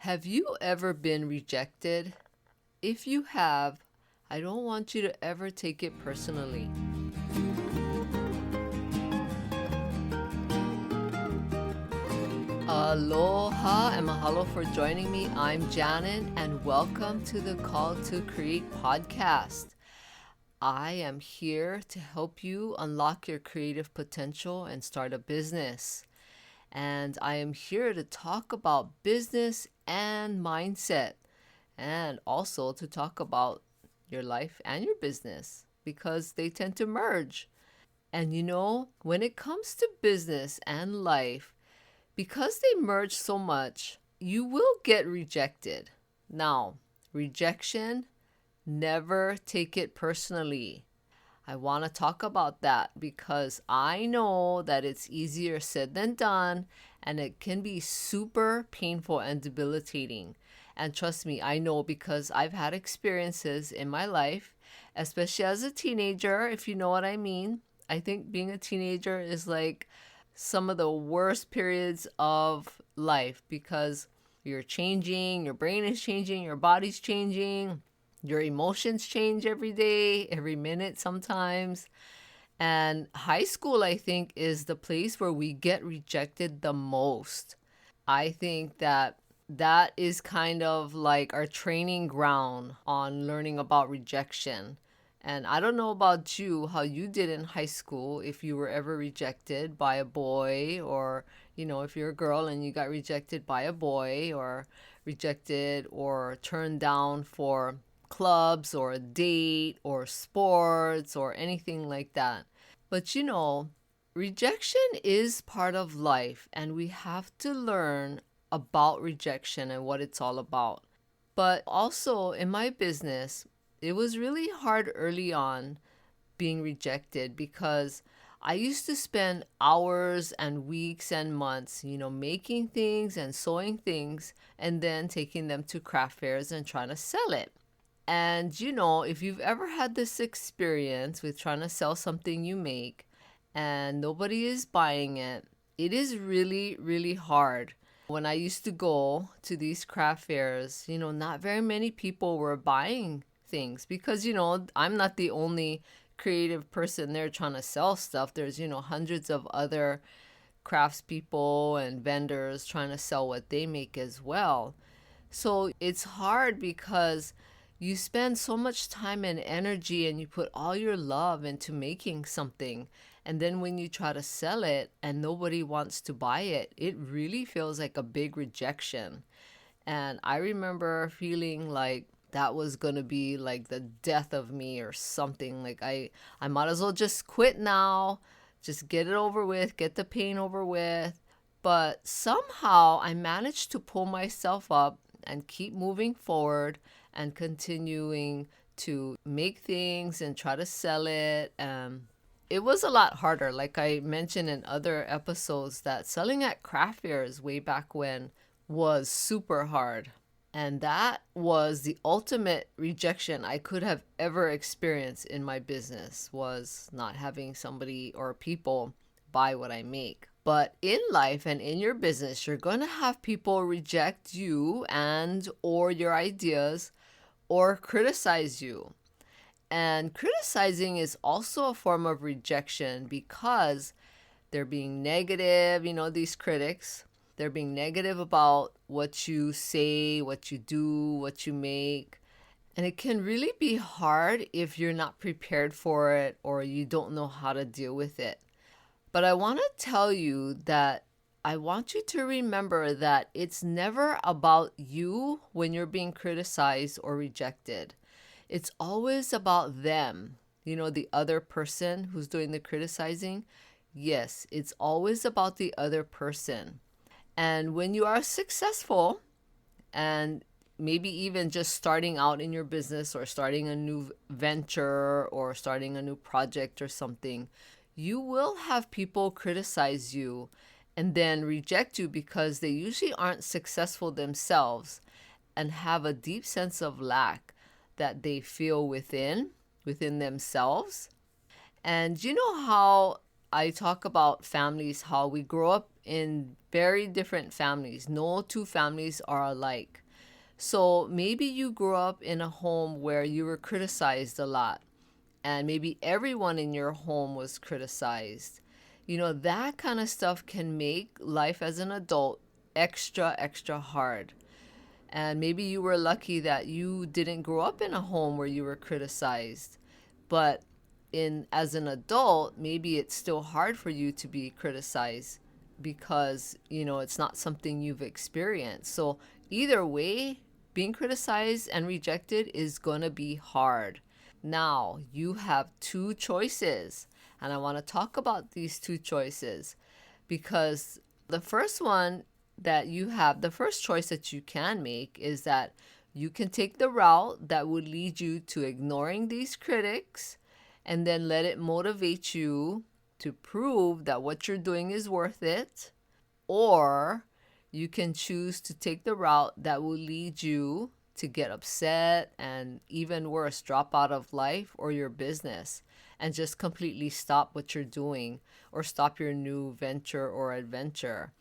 Have you ever been rejected? If you have, I don't want you to ever take it personally. Aloha and mahalo for joining me. I'm Janet, and welcome to the Call to Create podcast. I am here to help you unlock your creative potential and start a business. And I am here to talk about business and mindset, and also to talk about your life and your business because they tend to merge. And when it comes to business and life, because they merge so much, you will get rejected. Now, rejection, never take it personally. I want to talk about that because I know that it's easier said than done, and it can be super painful and debilitating. And trust me, I know because I've had experiences in my life, especially as a teenager, if you know what I mean. I think being a teenager is like some of the worst periods of life because you're changing, your brain is changing, your body's changing, your emotions change every day, every minute sometimes. And high school, I think, is the place where we get rejected the most. I think that is kind of like our training ground on learning about rejection. And I don't know about you, how you did in high school, if you were ever rejected by a boy, or, if you're a girl and you got rejected by a boy, or rejected or turned down for clubs or a date or sports or anything like that. But rejection is part of life, and we have to learn about rejection and what it's all about. But also in my business, it was really hard early on being rejected because I used to spend hours and weeks and months, making things and sewing things and then taking them to craft fairs and trying to sell it. And if you've ever had this experience with trying to sell something you make and nobody is buying it, it is really, really hard. When I used to go to these craft fairs, not very many people were buying things because, I'm not the only creative person there trying to sell stuff. There's, hundreds of other craftspeople and vendors trying to sell what they make as well. So it's hard because you spend so much time and energy and you put all your love into making something. And then when you try to sell it and nobody wants to buy it, it really feels like a big rejection. And I remember feeling like that was going to be like the death of me or something. Like I might as well just quit now, just get it over with, get the pain over with. But somehow I managed to pull myself up and keep moving forward and continuing to make things and try to sell it. It was a lot harder. Like I mentioned in other episodes, that selling at craft fairs way back when was super hard. And that was the ultimate rejection I could have ever experienced in my business, was not having somebody or people buy what I make. But in life and in your business, you're going to have people reject you and or your ideas or criticize you. And criticizing is also a form of rejection because they're being negative, these critics. They're being negative about what you say, what you do, what you make. And it can really be hard if you're not prepared for it or you don't know how to deal with it. But I want to tell you that I want you to remember that it's never about you when you're being criticized or rejected. It's always about them, the other person who's doing the criticizing. Yes, it's always about the other person. And when you are successful and maybe even just starting out in your business or starting a new venture or starting a new project or something, you will have people criticize you and then reject you because they usually aren't successful themselves and have a deep sense of lack that they feel within themselves. And you know how I talk about families, how we grow up in very different families. No two families are alike. So maybe you grew up in a home where you were criticized a lot, and maybe everyone in your home was criticized. That kind of stuff can make life as an adult extra, extra hard. And maybe you were lucky that you didn't grow up in a home where you were criticized. But in as an adult, maybe it's still hard for you to be criticized because, it's not something you've experienced. So either way, being criticized and rejected is going to be hard. Now, you have two choices, and I want to talk about these two choices because the first one that you have, the first choice that you can make is that you can take the route that would lead you to ignoring these critics and then let it motivate you to prove that what you're doing is worth it. Or you can choose to take the route that will lead you to get upset and, even worse, drop out of life or your business and just completely stop what you're doing or stop your new venture or adventure.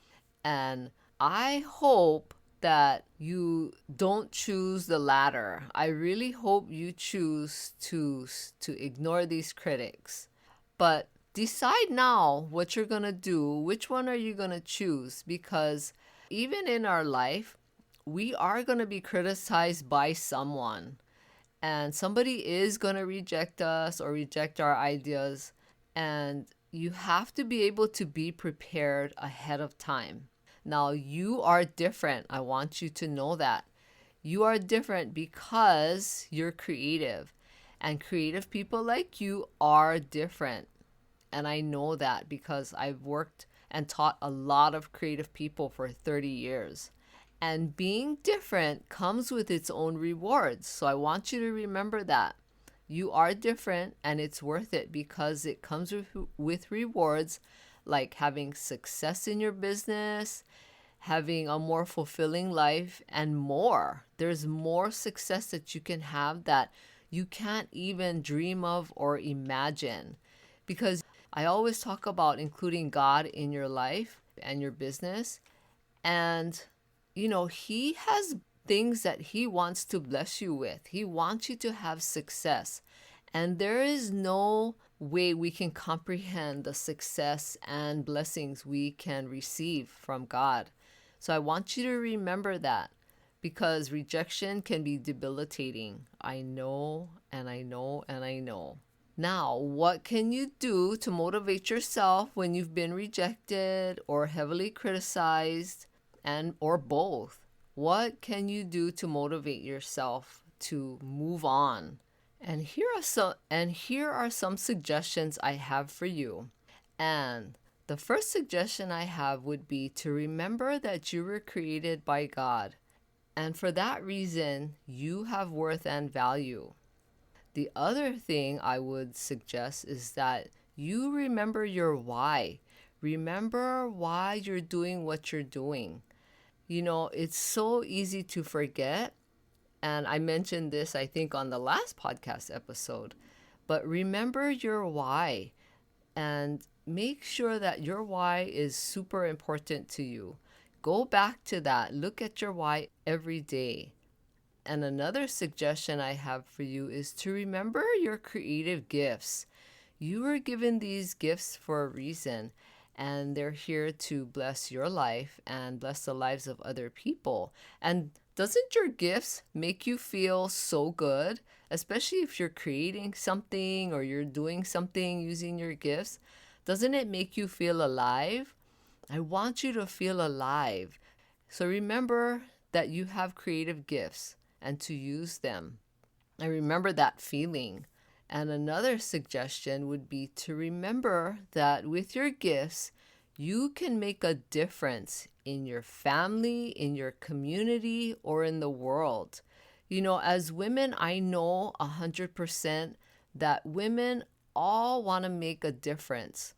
And I hope that you don't choose the latter. I really hope you choose to ignore these critics. But decide now what you're going to do. Which one are you going to choose? Because even in our life, we are going to be criticized by someone. And somebody is going to reject us or reject our ideas. And you have to be able to be prepared ahead of time. Now, you are different. I want you to know that. You are different because you're creative. And creative people like you are different. And I know that because I've worked and taught a lot of creative people for 30 years. And being different comes with its own rewards. So I want you to remember that. You are different and it's worth it because it comes with rewards like having success in your business, having a more fulfilling life, and more. There's more success that you can have that you can't even dream of or imagine. Because I always talk about including God in your life and your business. And, He has things that He wants to bless you with. He wants you to have success. And there is no way we can comprehend the success and blessings we can receive from God. So I want you to remember that because rejection can be debilitating. I know, and I know, and I know. Now, what can you do to motivate yourself when you've been rejected or heavily criticized and or both? What can you do to motivate yourself to move on? And here are some suggestions I have for you. And the first suggestion I have would be to remember that you were created by God. And for that reason, you have worth and value. The other thing I would suggest is that you remember your why. Remember why you're doing what you're doing. It's so easy to forget. And I mentioned this, I think, on the last podcast episode. But remember your why and make sure that your why is super important to you. Go back to that. Look at your why every day. And another suggestion I have for you is to remember your creative gifts. You were given these gifts for a reason, and they're here to bless your life and bless the lives of other people. And doesn't your gifts make you feel so good, especially if you're creating something or you're doing something using your gifts? Doesn't it make you feel alive? I want you to feel alive. So remember that you have creative gifts and to use them. And remember that feeling. And another suggestion would be to remember that with your gifts, you can make a difference in your family, in your community, or in the world. As women, I know 100% that women all want to make a difference.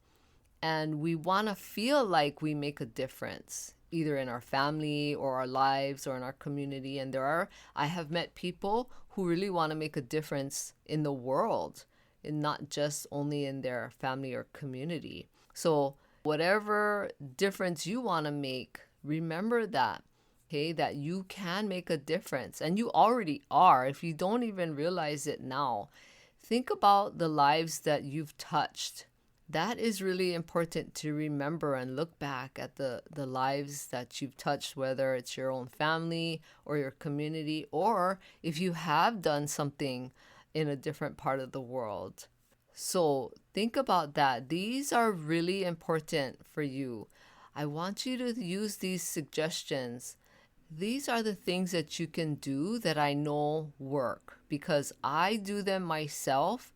And we want to feel like we make a difference, either in our family or our lives or in our community. And I have met people who really want to make a difference in the world, and not just only in their family or community. So, whatever difference you want to make, remember that, okay, that you can make a difference. And you already are. If you don't even realize it now, think about the lives that you've touched. That is really important to remember and look back at the lives that you've touched, whether it's your own family or your community, or if you have done something in a different part of the world. So think about that. These are really important for you. I want you to use these suggestions. These are the things that you can do that I know work because I do them myself.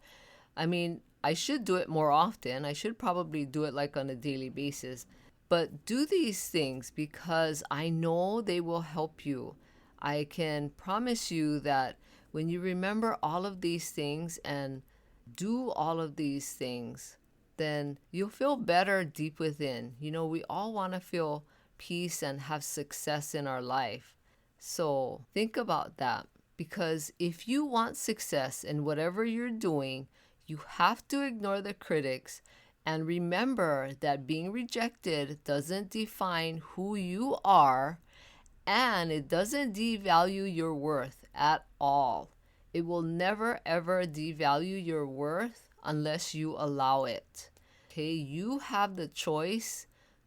I mean, I should do it more often. I should probably do it like on a daily basis. But do these things because I know they will help you. I can promise you that when you remember all of these things and do all of these things, then you'll feel better deep within. You know, we all want to feel peace and have success in our life. So think about that because if you want success in whatever you're doing, you have to ignore the critics and remember that being rejected doesn't define who you are and it doesn't devalue your worth at all. It will never ever devalue your worth unless you allow it. Okay, you have the choice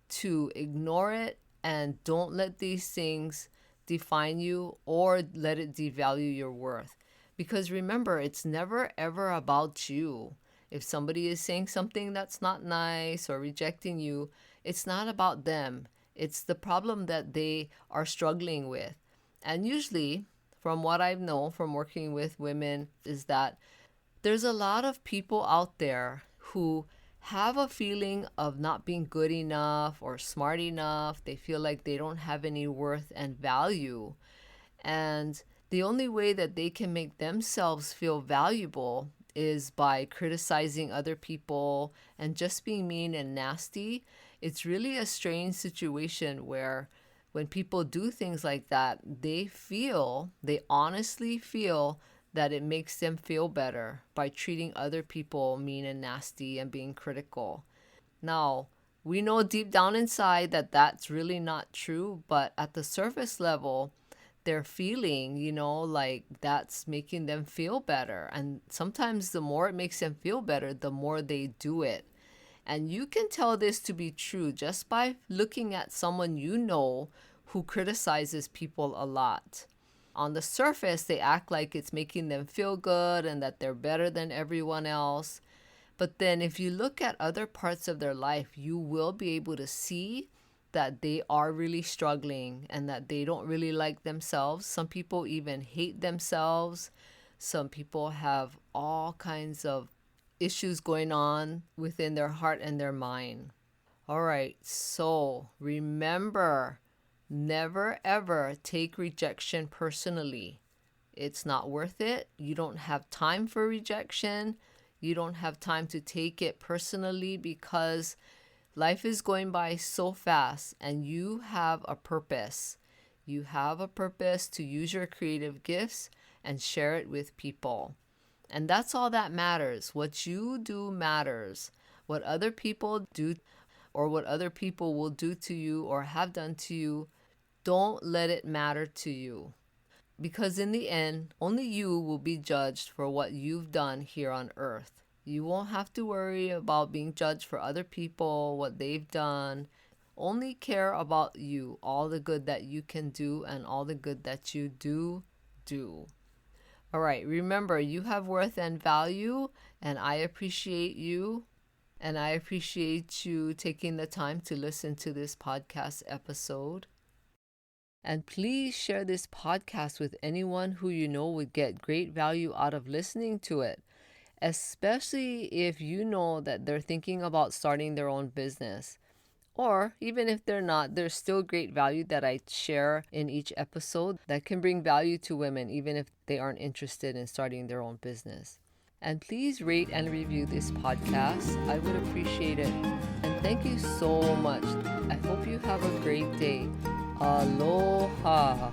to ignore it and don't let these things define you or let it devalue your worth. Because remember, it's never ever about you. If somebody is saying something that's not nice or rejecting you, it's not about them. It's the problem that they are struggling with. And usually, from what I know from working with women, is that there's a lot of people out there who have a feeling of not being good enough or smart enough. They feel like they don't have any worth and value. And the only way that they can make themselves feel valuable is by criticizing other people and just being mean and nasty. It's really a strange situation where when people do things like that, they honestly feel that it makes them feel better by treating other people mean and nasty and being critical. Now, we know deep down inside that that's really not true, but at the surface level, they're feeling, like that's making them feel better. And sometimes the more it makes them feel better, the more they do it. And you can tell this to be true just by looking at someone you know who criticizes people a lot. On the surface, they act like it's making them feel good and that they're better than everyone else. But then if you look at other parts of their life, you will be able to see that they are really struggling and that they don't really like themselves. Some people even hate themselves. Some people have all kinds of issues going on within their heart and their mind. All right, so remember, never ever take rejection personally. It's not worth it. You don't have time for rejection. You don't have time to take it personally because life is going by so fast and you have a purpose. You have a purpose to use your creative gifts and share it with people. And that's all that matters. What you do matters. What other people do or what other people will do to you or have done to you, don't let it matter to you. Because in the end, only you will be judged for what you've done here on earth. You won't have to worry about being judged for other people, what they've done. Only care about you, all the good that you can do and all the good that you do. All right, remember, you have worth and value, and I appreciate you. And I appreciate you taking the time to listen to this podcast episode. And please share this podcast with anyone who you know would get great value out of listening to it, especially if you know that they're thinking about starting their own business. Or even if they're not, there's still great value that I share in each episode that can bring value to women, even if they aren't interested in starting their own business. And please rate and review this podcast. I would appreciate it. And thank you so much. I hope you have a great day. Aloha.